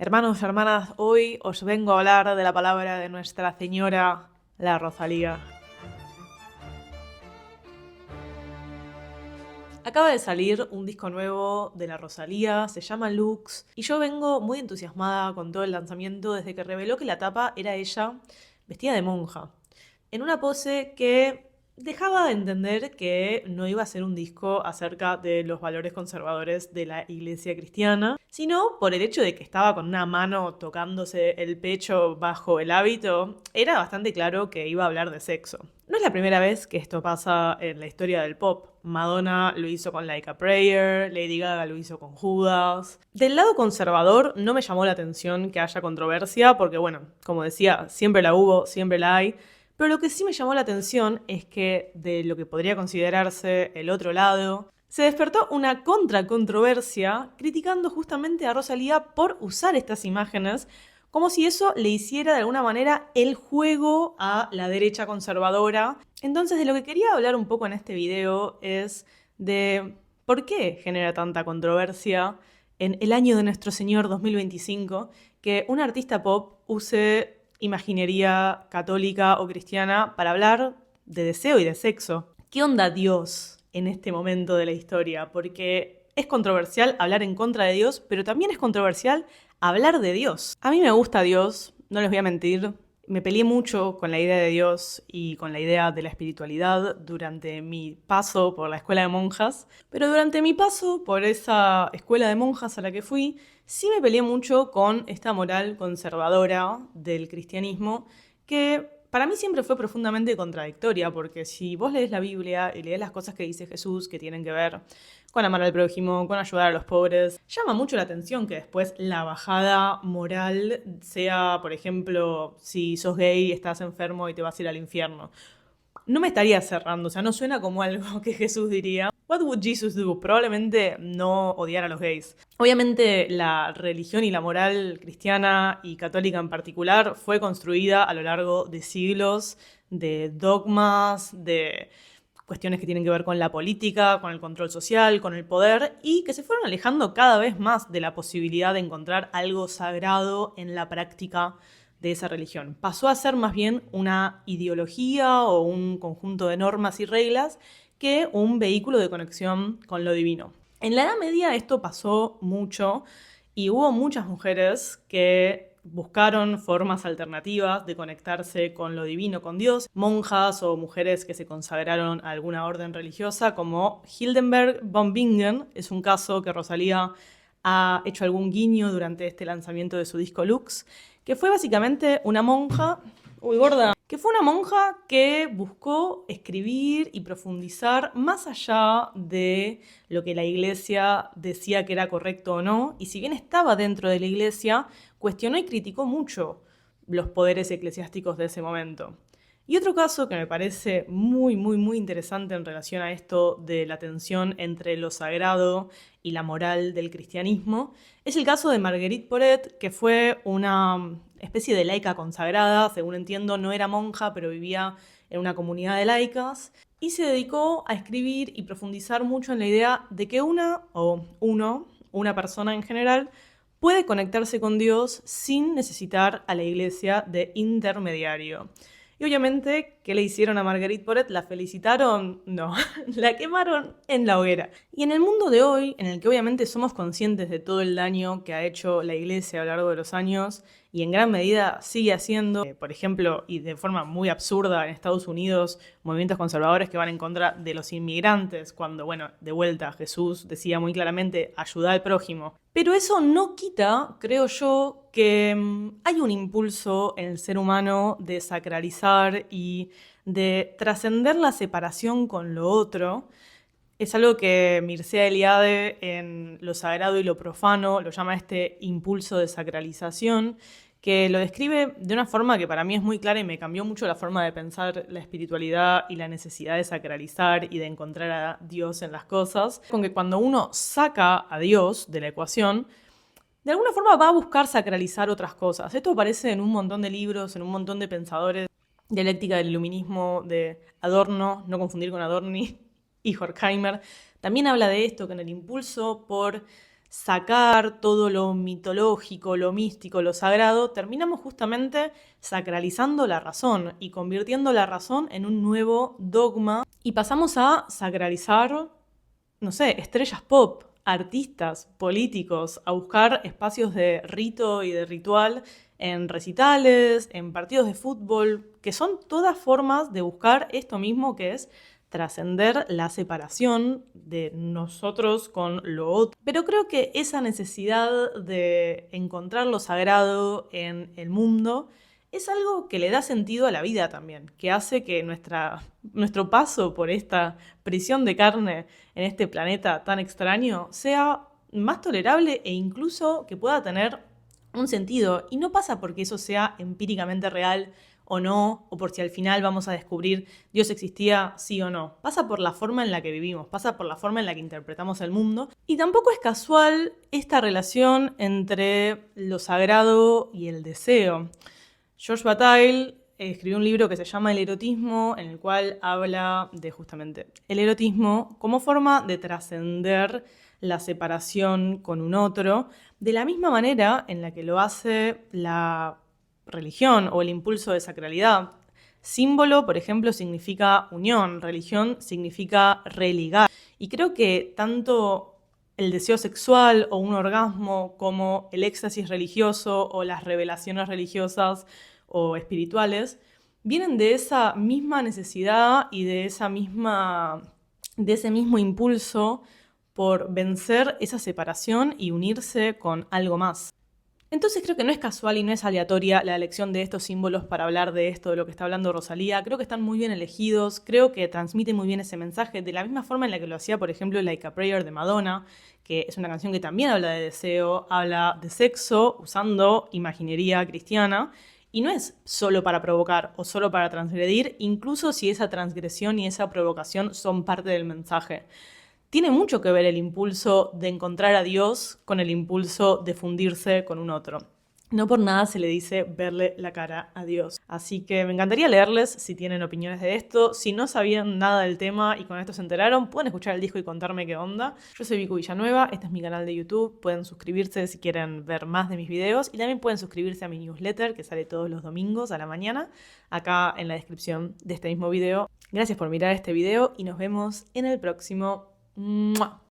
Hermanos y hermanas, hoy os vengo a hablar de la palabra de Nuestra Señora, la Rosalía. Acaba de salir un disco nuevo de la Rosalía, se llama Lux, y yo vengo muy entusiasmada con todo el lanzamiento desde que reveló que la tapa era ella vestida de monja, en una pose que dejaba de entender que no iba a ser un disco acerca de los valores conservadores de la iglesia cristiana, sino por el hecho de que estaba con una mano tocándose el pecho bajo el hábito, era bastante claro que iba a hablar de sexo. No es la primera vez que esto pasa en la historia del pop. Madonna lo hizo con Like a Prayer, Lady Gaga lo hizo con Judas. Del lado conservador no me llamó la atención que haya controversia, porque bueno, como decía, siempre la hubo, siempre la hay. Pero lo que sí me llamó la atención es que de lo que podría considerarse el otro lado, se despertó una contracontroversia criticando justamente a Rosalía por usar estas imágenes como si eso le hiciera de alguna manera el juego a la derecha conservadora. Entonces de lo que quería hablar un poco en este video es de por qué genera tanta controversia en el año de nuestro Señor 2025 que un artista pop use imaginería católica o cristiana para hablar de deseo y de sexo. ¿Qué onda Dios en este momento de la historia? Porque es controversial hablar en contra de Dios, pero también es controversial hablar de Dios. A mí me gusta Dios, no les voy a mentir. Me peleé mucho con la idea de Dios y con la idea de la espiritualidad durante mi paso por la escuela de monjas, pero durante mi paso por esa escuela de monjas a la que fui, sí me peleé mucho con esta moral conservadora del cristianismo que para mí siempre fue profundamente contradictoria, porque si vos lees la Biblia y lees las cosas que dice Jesús que tienen que ver con amar al prójimo, con ayudar a los pobres, llama mucho la atención que después la bajada moral sea, por ejemplo, si sos gay, estás enfermo y te vas a ir al infierno. No me estaría cerrando, o sea, no suena como algo que Jesús diría. What would Jesus do? Probablemente no odiar a los gays. Obviamente la religión y la moral cristiana y católica en particular fue construida a lo largo de siglos de dogmas, de cuestiones que tienen que ver con la política, con el control social, con el poder, y que se fueron alejando cada vez más de la posibilidad de encontrar algo sagrado en la práctica de esa religión. Pasó a ser más bien una ideología o un conjunto de normas y reglas que un vehículo de conexión con lo divino. En la Edad Media esto pasó mucho y hubo muchas mujeres que buscaron formas alternativas de conectarse con lo divino, con Dios, monjas o mujeres que se consagraron a alguna orden religiosa, como Hildenberg von Bingen, es un caso que Rosalía ha hecho algún guiño durante este lanzamiento de su disco Lux, que fue básicamente una monja, uy gorda, que fue una monja que buscó escribir y profundizar más allá de lo que la iglesia decía que era correcto o no, y si bien estaba dentro de la iglesia, cuestionó y criticó mucho los poderes eclesiásticos de ese momento. Y otro caso que me parece muy interesante en relación a esto de la tensión entre lo sagrado y la moral del cristianismo es el caso de Marguerite Porete, que fue una especie de laica consagrada, según entiendo no era monja, pero vivía en una comunidad de laicas, y se dedicó a escribir y profundizar mucho en la idea de que una persona en general, puede conectarse con Dios sin necesitar a la iglesia de intermediario. Y obviamente, ¿qué le hicieron a Marguerite Porete? ¿La felicitaron? No, la quemaron en la hoguera. Y en el mundo de hoy, en el que obviamente somos conscientes de todo el daño que ha hecho la iglesia a lo largo de los años, y en gran medida sigue haciendo, por ejemplo, y de forma muy absurda en Estados Unidos, movimientos conservadores que van en contra de los inmigrantes, cuando, bueno, de vuelta Jesús decía muy claramente, ayuda al prójimo. Pero eso no quita, creo yo, que hay un impulso en el ser humano de sacralizar y de trascender la separación con lo otro. Es algo que Mircea Eliade en Lo Sagrado y lo Profano lo llama este impulso de sacralización, que lo describe de una forma que para mí es muy clara y me cambió mucho la forma de pensar la espiritualidad y la necesidad de sacralizar y de encontrar a Dios en las cosas. Con que cuando uno saca a Dios de la ecuación, de alguna forma va a buscar sacralizar otras cosas. Esto aparece en un montón de libros, en un montón de pensadores. Dialéctica del iluminismo de Adorno, no confundir con Adorni, y Horkheimer. También habla de esto, que en el impulso por sacar todo lo mitológico, lo místico, lo sagrado, terminamos justamente sacralizando la razón y convirtiendo la razón en un nuevo dogma y pasamos a sacralizar, no sé, estrellas pop, artistas, políticos, a buscar espacios de rito y de ritual en recitales, en partidos de fútbol, que son todas formas de buscar esto mismo que es trascender la separación de nosotros con lo otro. Pero creo que esa necesidad de encontrar lo sagrado en el mundo es algo que le da sentido a la vida también, que hace que nuestro paso por esta prisión de carne en este planeta tan extraño sea más tolerable e incluso que pueda tener un sentido. Y no pasa porque eso sea empíricamente real o no, o por si al final vamos a descubrir Dios existía sí o no. Pasa por la forma en la que vivimos, pasa por la forma en la que interpretamos el mundo. Y tampoco es casual esta relación entre lo sagrado y el deseo. George Bataille escribió un libro que se llama El erotismo, en el cual habla de justamente el erotismo como forma de trascender la separación con un otro, de la misma manera en la que lo hace la religión o el impulso de sacralidad. Símbolo, por ejemplo, significa unión, religión significa religar. Y creo que tanto el deseo sexual o un orgasmo como el éxtasis religioso o las revelaciones religiosas o espirituales vienen de esa misma necesidad y de ese mismo impulso por vencer esa separación y unirse con algo más. Entonces creo que no es casual y no es aleatoria la elección de estos símbolos para hablar de esto, de lo que está hablando Rosalía. Creo que están muy bien elegidos, creo que transmiten muy bien ese mensaje, de la misma forma en la que lo hacía, por ejemplo, Like a Prayer de Madonna, que es una canción que también habla de deseo, habla de sexo, usando imaginería cristiana, y no es solo para provocar o solo para transgredir, incluso si esa transgresión y esa provocación son parte del mensaje. Tiene mucho que ver el impulso de encontrar a Dios con el impulso de fundirse con un otro. No por nada se le dice verle la cara a Dios. Así que me encantaría leerles si tienen opiniones de esto. Si no sabían nada del tema y con esto se enteraron, pueden escuchar el disco y contarme qué onda. Yo soy Vicu Villanueva, este es mi canal de YouTube. Pueden suscribirse si quieren ver más de mis videos. Y también pueden suscribirse a mi newsletter que sale todos los domingos a la mañana, acá en la descripción de este mismo video. Gracias por mirar este video y nos vemos en el próximo. Mua.